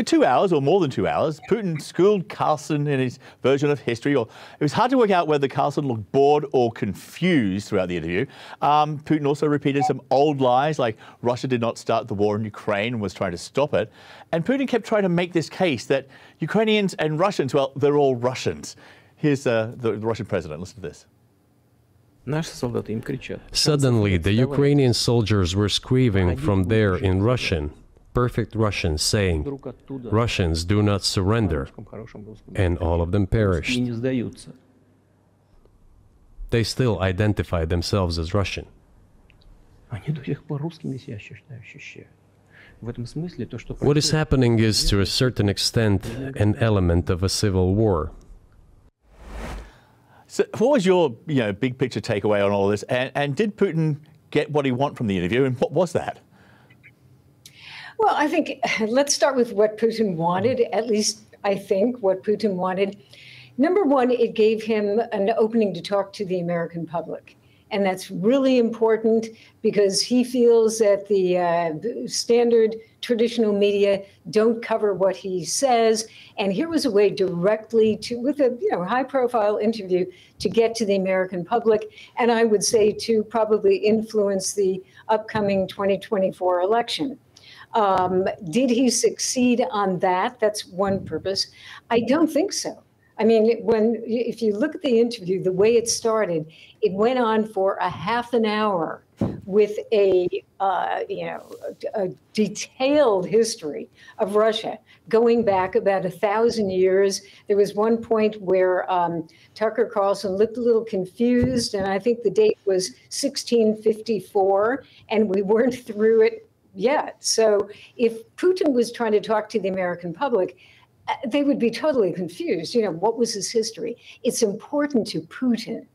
For 2 hours or more than 2 hours, Putin schooled Carlson in his version of history. Or it was hard to work out whether Carlson looked bored or confused throughout the interview. Putin also repeated some old lies, like Russia did not start the war in Ukraine and was trying to stop it. And Putin kept trying to make this case that Ukrainians and Russians, well, they're all Russians. Here's the Russian president. Listen to this. Suddenly, the Ukrainian soldiers were screaming from there in Russian, perfect Russian, saying, "Russians do not surrender," and all of them perished. They still identify themselves as Russian. What is happening is, to a certain extent, an element of a civil war. So what was your big picture takeaway on all this? And did Putin get what he wanted from the interview, and what was that? Well, I think let's start with what Putin wanted, at least I think what Putin wanted. Number one, it gave him an opening to talk to the American public. And that's really important because he feels that the standard traditional media don't cover what he says. And here was a way directly to, with a high-profile interview, to get to the American public, and I would say to probably influence the upcoming 2024 election. Did he succeed on that? That's one purpose. I don't think so. I mean, if you look at the interview, the way it started, it went on for a half an hour with a detailed history of Russia going back about 1,000 years. There was one point where Tucker Carlson looked a little confused, and I think the date was 1654, and we weren't through it yet. So if Putin was trying to talk to the American public, they would be totally confused. What was his history? It's important to Putin